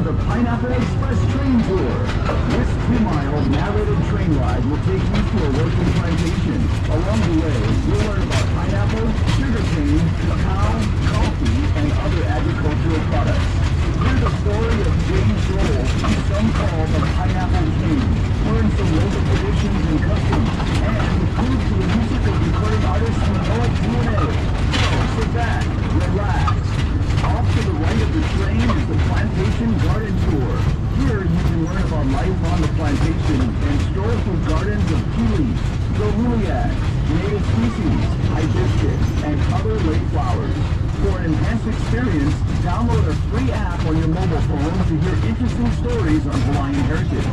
the Pineapple Express Train Tour. This 2-mile narrated train ride will take you to a working plantation. Along the way, you'll learn about pineapple, sugarcane, cacao, coffee, and other agricultural products. Hear the story of James Dole, who some call the Pineapple King. Learn some local traditions and customs, and prove to the music of recording artists who know it DNA. So sit back, relax. Off to the right of the train is the Plantation Garden Tour. Here you can learn about life on the plantation and stroll through gardens of tea leaves, bromeliads, native species, hibiscus, and other late flowers. For an enhanced experience, download a free app on your mobile phone to hear interesting stories on Hawaiian heritage.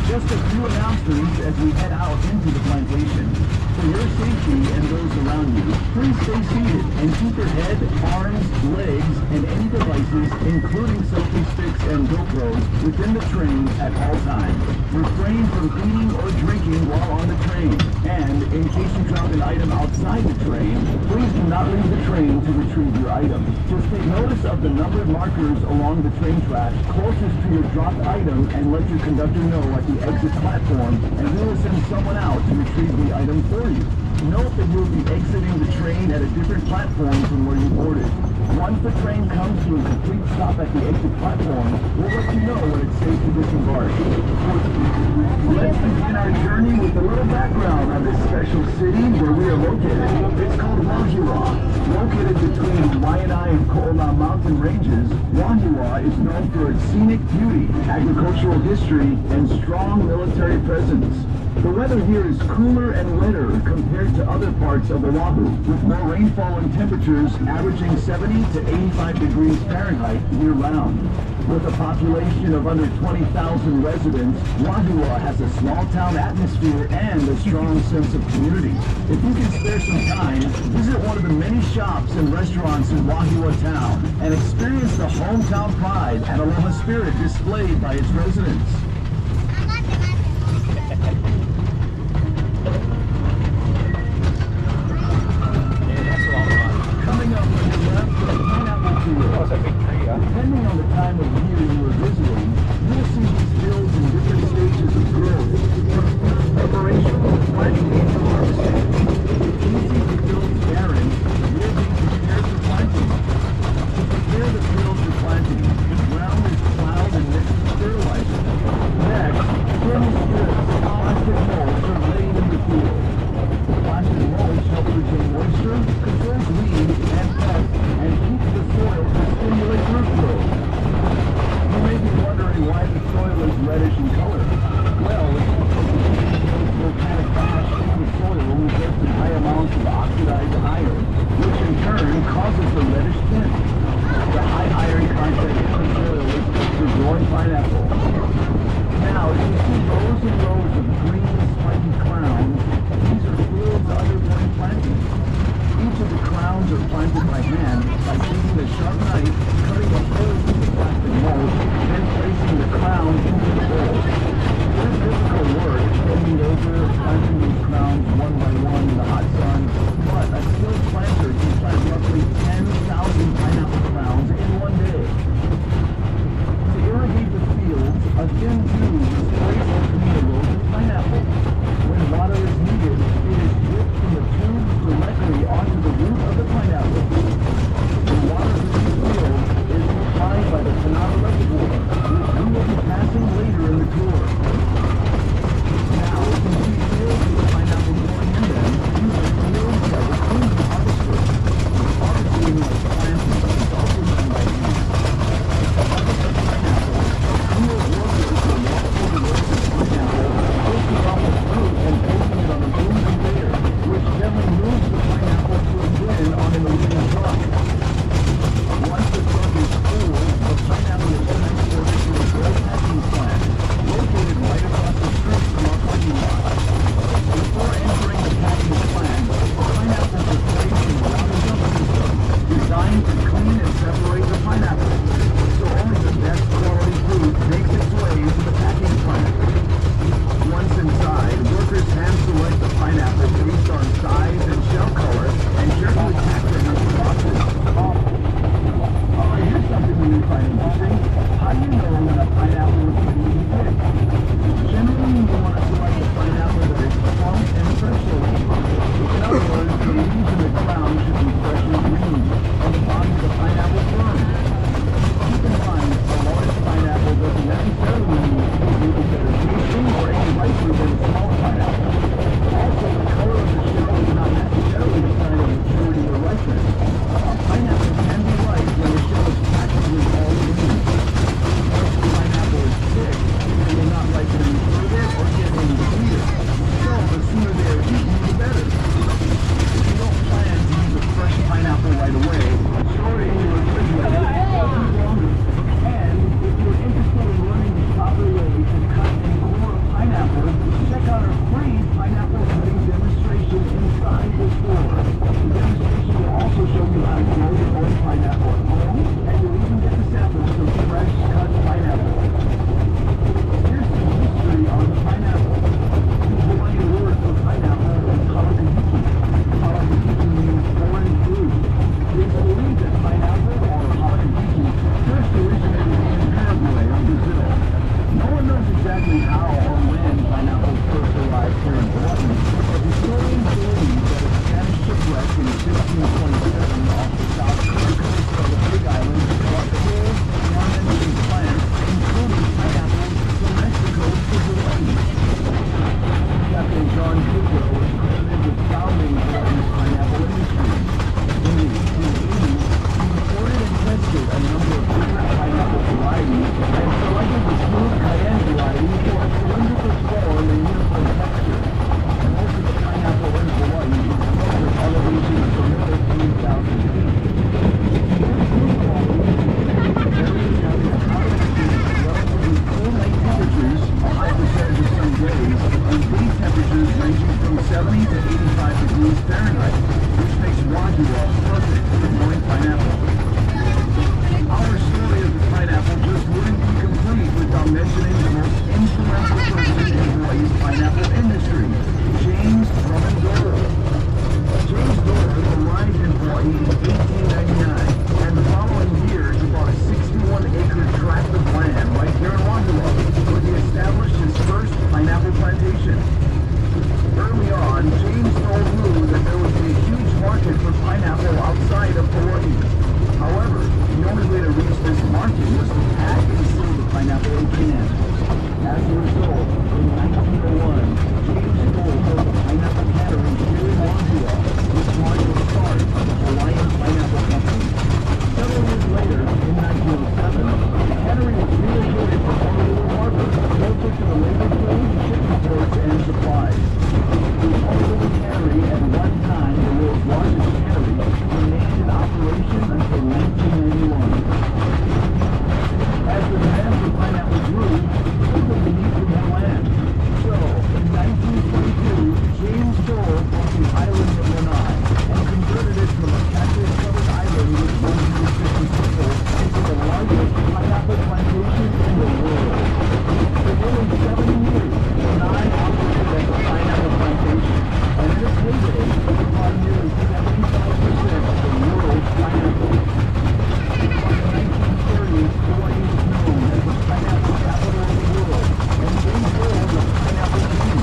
Just a few announcements as we head out into the plantation. For your safety and those around you, please stay seated and keep your head, arms, legs, and any devices, including selfie sticks and GoPros, within the train at all times. Refrain from eating or drinking while on the train. And in case you drop an item outside the train, please do not leave the train to retrieve your item. Just take notice of the numbered markers along the train tracks closest to your dropped item and let your conductor know at the exit platform, and we will send someone out to retrieve the item for you. Note that you'll be exiting the train at a different platform from where you boarded. Once the train comes to a complete stop at the exit platform, we'll let you know when it's safe to disembark. Let's begin our journey with a little background on this special city where we are located. It's called Wahiawa. Located between Waianae and Ko'olau mountain ranges, Wahiawa is known for its scenic beauty, agricultural history, and strong military presence. The weather here is cooler and wetter compared to other parts of Oahu, with more rainfall and temperatures averaging 70 to 85 degrees Fahrenheit year-round. With a population of under 20,000 residents, Wahiawa has a small-town atmosphere and a strong sense of community. If you can spare some time, visit one of the many shops and restaurants in Wahiawa town and experience the hometown pride and aloha spirit displayed by its residents. Depending on the time of year you are visiting, you will see these fields in different stages of growth, from preparation, planting, and harvesting. It's easy to fields barren, we're being prepared for planting. To prepare the fields for planting, the ground is plowed and mixed with fertilizer. Next, thin strips of plastic mulch are laid in the field. The plastic mulch helps retain moisture, controls weeds and pests, and keeps the soil to stimulate root growth. You may be wondering why the soil is reddish in color. Well, it's because volcanic ash in the soil results in high amounts of oxidized iron, which in turn causes the reddish tint. The high iron content in the soil is good for growing pineapple. Now, you see rows and rows of green, spiky crowns. These are fields undergoing planting. Each of the crowns are planted by hand by taking a sharp knife, cutting a hole in the plastic mold, then placing the crown into the hole. There's difficult work, bending over, planting these crowns one by one in the hot sun, but a skilled planter can plant roughly 10,000 pineapple crowns in one day. To irrigate the fields, a thin tube is placed between the rows of pineapple. When water is needed, it is dripped from the tube directly onto the root of the pineapple. The water in the field 1927 off the south coast of the Big Island brought full fermenting plants, including pineapples, from Mexico to Hawaii. Captain John Gopro was credited with founding Hawaii's pineapple industry. In the 1880s, he imported and tested a number of different pineapple varieties and selected the smooth cayenne variety for its cylindrical form and uniform texture. Most of the pineapple in Hawaii is grown at elevations from over 3,000 feet. This fruit quality is very having a combination of relatively cool night temperatures, a high percentage of sunny days, and day temperatures ranging from 70 to 85 degrees Fahrenheit, which makes Wahoo perfect for growing pineapple. Our story of the pineapple just wouldn't be complete without mentioning the most influential person in Hawaii's pineapple industry, James Dole. James Dole arrived in Hawaii in 1899, and the following year he bought a 61-acre tract of land right here in Wahoo, where he established his first pineapple plantation. Early on, James Dole knew that there would be a huge market for pineapple outside of Hawaii. However, the only way to reach this market was to pack and seal the pineapple in cans. As a result, in 1901, James Dole built a pineapple cannery here in Wahoo, which marked the start of the Hawaiian Pineapple Company. Several years later, in 1907, the cannery was relocated from Honolulu Harbor, closer to the labor trade, shipping ports, and supplies. The Honolulu cannery, at one time the world's largest cannery, remained in operation until 1991. As the demand for pineapple grew, so did the need for more land. So, in 1922, James Dole bought the island of Lanai and converted it from a cactus-covered island with 150 people into the largest pineapple plantation in the world. For nearly 70 years, Lanai operated as a pineapple plantation, and in its heyday, it brought nearly 75% of the world's pineapple. By the 1930s, Hawaii was known as the pineapple capital of the world, and James Dole was pineapple king.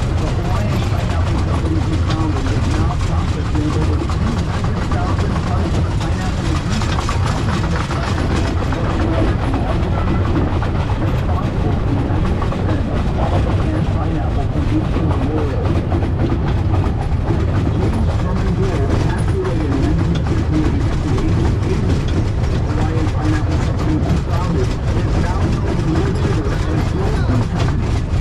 The Hawaiian Pineapple Company he founded is now processing over 200,000 tons of pineapple a year, helping make pineapple one of the largest countries, responsible for 90% of all the canned pineapple produced in the world. James Herman Dole passed away in 1958 at the age of 80. The Hawaiian Pineapple Company he founded is now known worldwide as Dole Plantation,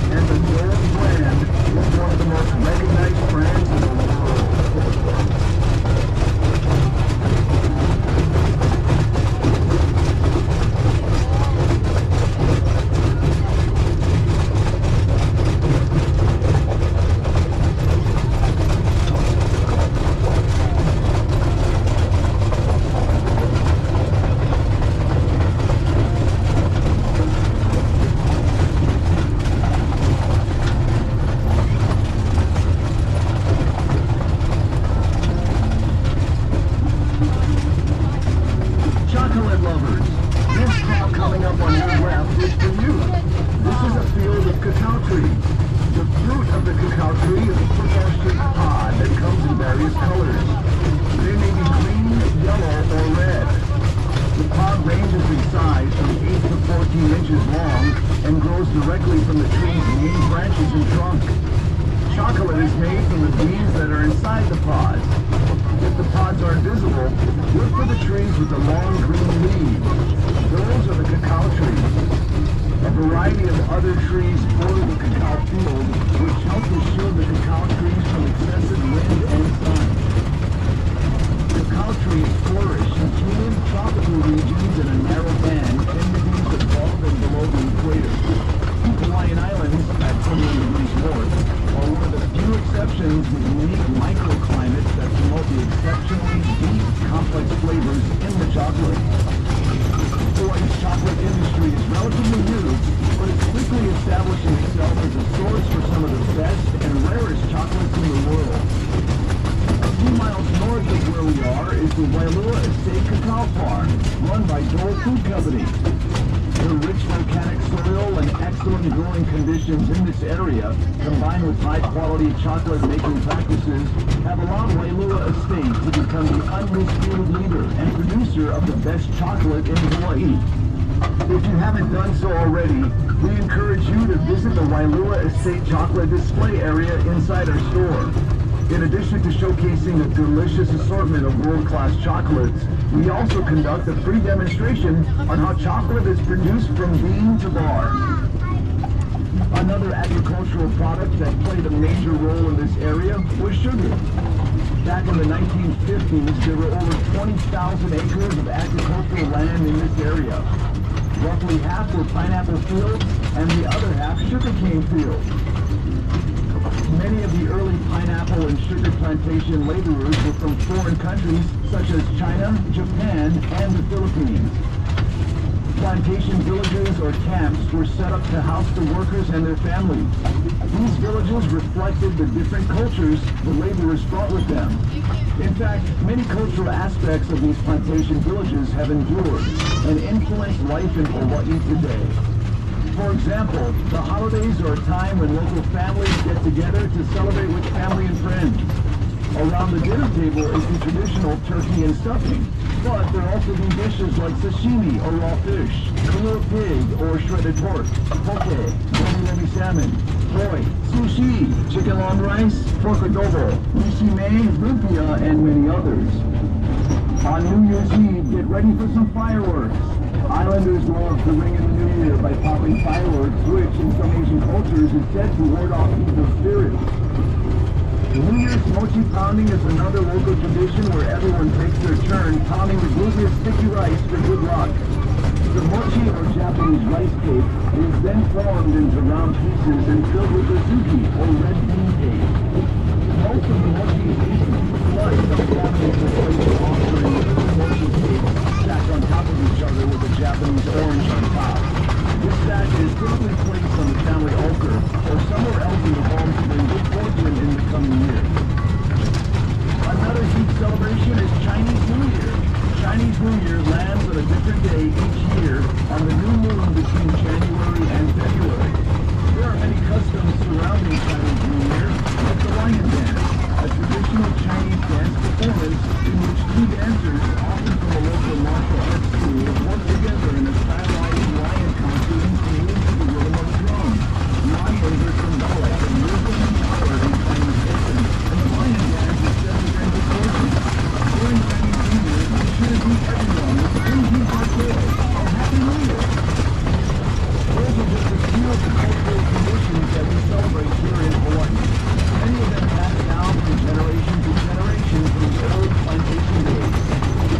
and the Dole brand is one of the most recognized brands in the world. Chocolate lovers, this crop coming up on your left is for you. This is a field of cacao trees. The fruit of the cacao tree is a football-shaped pod that comes in various colors. They may be green, yellow, or red. The pod ranges in size from 8 to 14 inches long and grows directly from the tree's main branches and trunk. Chocolate is made from the beans that are inside the pods. If the pods aren't visible, look for the trees with the long green leaves. Those are the cacao trees. A variety of other trees border the cacao field, which help to shield the cacao trees from excessive wind and sun. Cacao trees flourish in humid tropical regions in a narrow band 10 degrees above and below the equator. Hawaiian Islands, at 21 degrees north, are one of the few exceptions with unique microclimates that promote the exceptionally deep, complex flavors in the chocolate. Hawaii's chocolate industry is relatively new, but it's quickly establishing itself as a source for some of the best and rarest chocolates in the world. A few miles north of where we are is the Wailua Estate Cacao Farm, run by Dole Food Company. The rich volcanic soil and excellent growing conditions in this area, combined with high-quality chocolate-making practices, have allowed Wailua Estate to become the undisputed leader and producer of the best chocolate in Hawaii. If you haven't done so already, we encourage you to visit the Wailua Estate Chocolate Display area inside our store. In addition to showcasing a delicious assortment of world-class chocolates, we also conduct a free demonstration on how chocolate is produced from bean to bar. Another agricultural product that played a major role in this area was sugar. Back in the 1950s, there were over 20,000 acres of agricultural land in this area. Roughly half were pineapple fields and the other half sugarcane fields. Many of the early pineapple and sugar plantation laborers were from foreign countries such as China, Japan, and the Philippines. Plantation villages or camps were set up to house the workers and their families. These villages reflected the different cultures the laborers brought with them. In fact, many cultural aspects of these plantation villages have endured and influenced life in Hawaii today. For example, the holidays are a time when local families get together to celebrate with family and friends. Around the dinner table is the traditional turkey and stuffing, but there are also these dishes like sashimi or raw fish, kalua pig or shredded pork, poke, nori salmon, koi, sushi, chicken long rice, pork adobo, nishime, lumpia, and many others. On New Year's Eve, get ready for some fireworks. Islanders love to ring in the new year by popping fireworks, which in some Asian cultures is said to ward off evil spirits. New Year's mochi pounding is another local tradition where everyone takes their turn pounding the glutinous sticky rice for good luck. The mochi or Japanese rice cake is then formed into round pieces and filled with azuki or red bean cake. Most of the mochi is eaten, but some families will place an offering of the mochi cake stacked on top of each other with a Japanese orange on top. This stack is typically placed on the family altar or somewhere else in the home to bring good fortune in the coming year. Another huge celebration is Chinese New Year. Chinese New Year lands on a different day each year on the new moon between January and February. There are many customs surrounding Chinese New Year, like the lion dance, a traditional Chinese dance performance in which two dancers, often from a local martial arts school, work together in a stylized lion costume to move to the rhythm of a drum. Lions are symbolic of wisdom and power in Chinese culture, and the lion dance is said to bring good fortune. During Chinese New Year, be sure to greet everyone with the Pinky Parquet or Happy New Year. Those are just a few of the cultural traditions that we celebrate here in Hawaii. Many of them passed down from generation to generation from the old plantation days.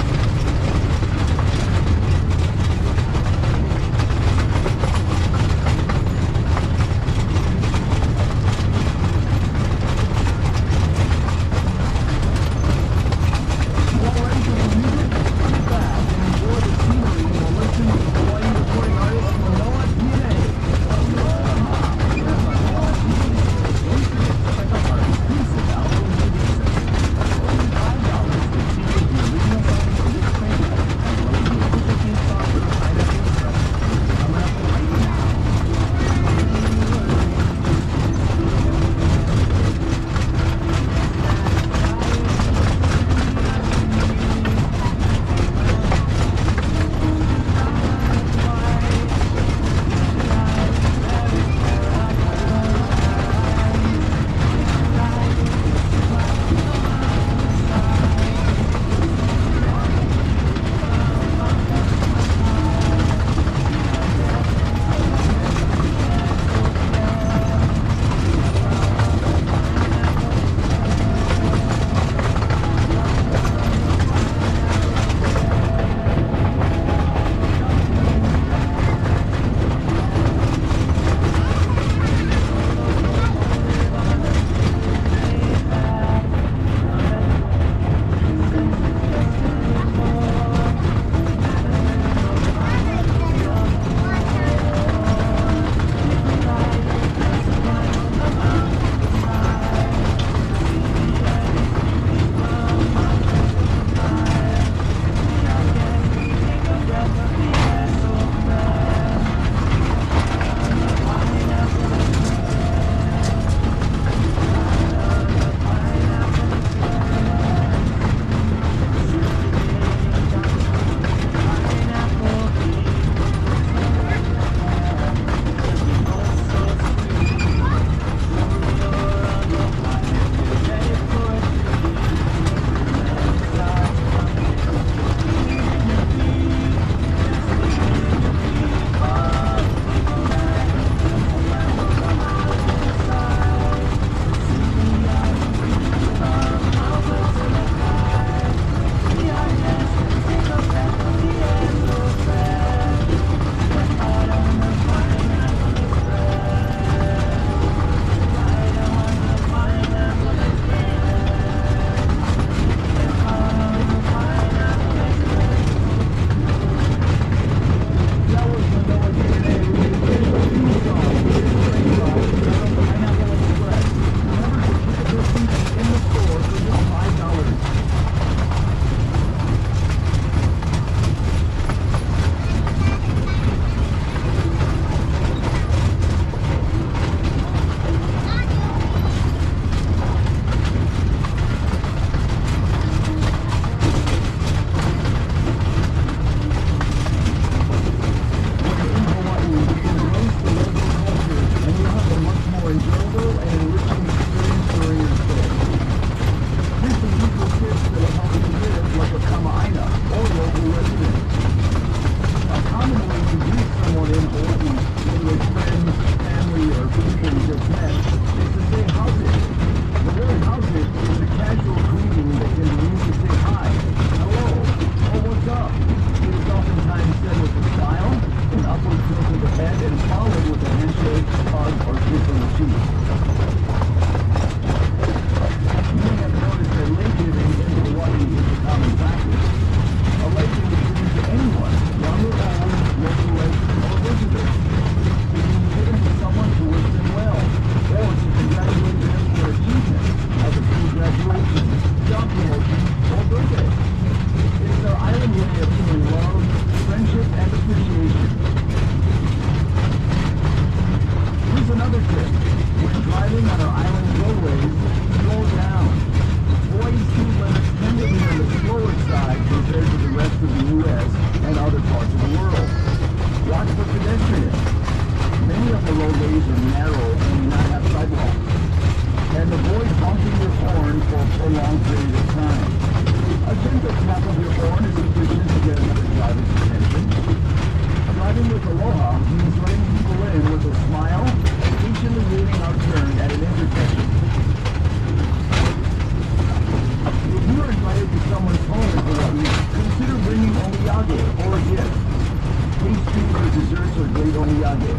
viaje.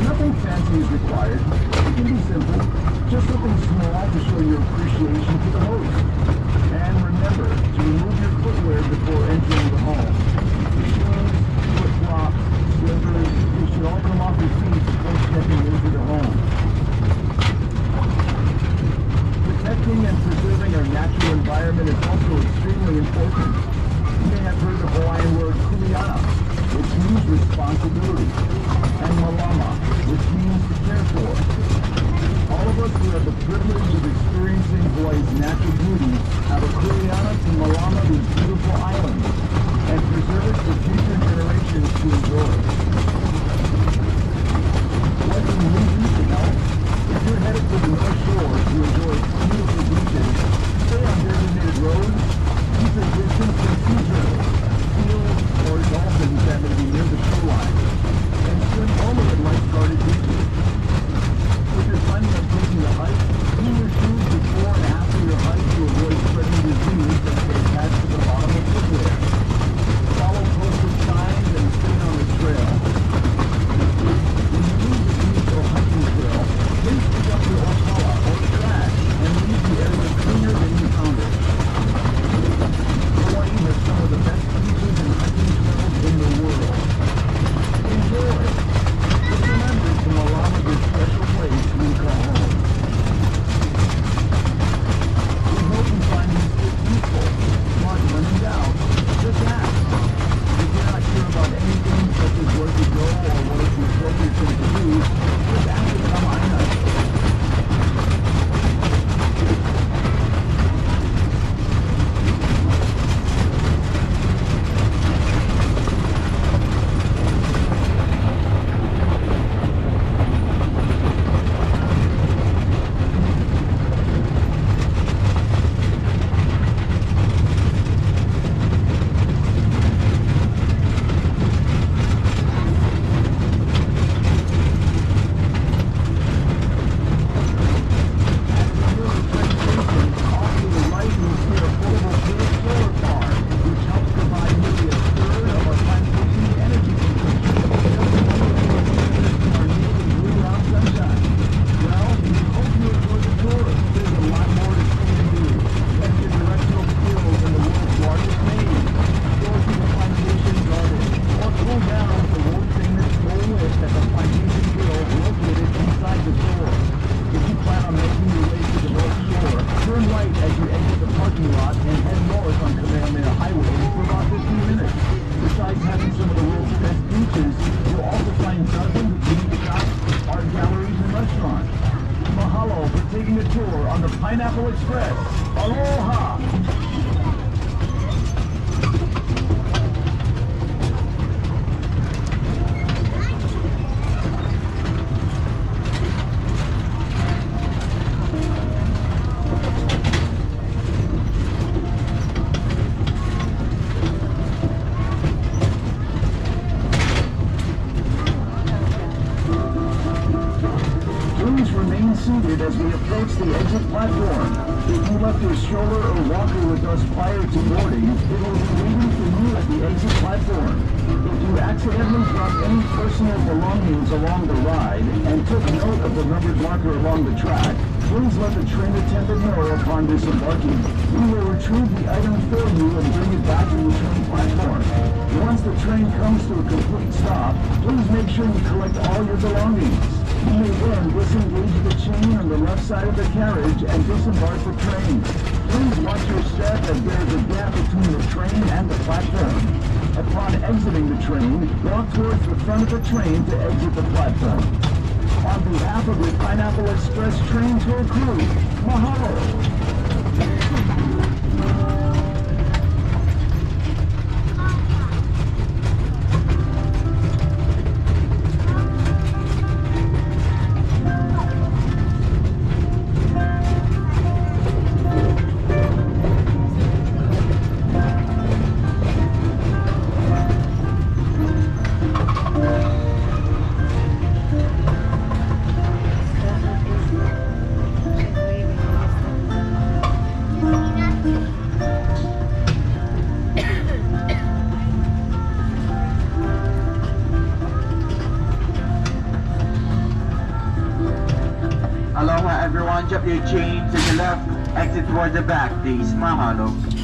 Nothing fancy is required. It can be simple. Just something small to show your appreciation to the host. And remember to remove your footwear before entering the home. Shoes, flip-flops, slippers, they should all come off your feet before stepping into the home. Protecting and preserving our natural environment is also extremely important. You may have heard the Hawaiian word kuleana, which means responsibility, and malama, which means to care for. All of us who have the privilege of experiencing Hawaii's natural beauty have a kuleana to malama these beautiful islands and preserve it for future generations to enjoy. What can we do to help? If you're headed to the North Shore to enjoy beautiful beaches, stay on designated roads, keep a distance from sea turtles, seals, or dolphins that may be near the shoreline, and swim only at life-guarded beaches. If you're planning on taking a hike, clean your shoes before and after your hike to avoid spreading disease that may attach to the bottom of footwear. Follow posted signs and stay on the trail. When you leave the beach or hiking trail, please pick up your okala or trash and leave the area cleaner than you found it. Hawaii has some of the best beaches and hiking trails in the world. Enjoy! Just remember to malama this special place we call home. We hope you find these tips useful. But when in doubt, just ask. If you're not sure about anything such as where to go or what is the appropriate thing to do, just ask to come on us. Taking a tour on the Pineapple Express. Aloha! Seated as we approach the exit platform. If you left your stroller or walker with us prior to boarding, it will be waiting for you at the exit platform. If you accidentally dropped any personal belongings along the ride and took note of the numbered marker along the track, please let the train attendant know upon disembarking. We will retrieve the item for you and bring it back to the train platform. Once the train comes to a complete stop, please make sure you collect all your belongings. You may then disengage the chain on the left side of the carriage and disembark the train. Please watch your step as there is a gap between the train and the platform. Upon exiting the train, walk towards the front of the train to exit the platform. On behalf of the Pineapple Express train tour crew, mahalo! everyone, drop your chain to the left, exit toward the back, this is Mahalo.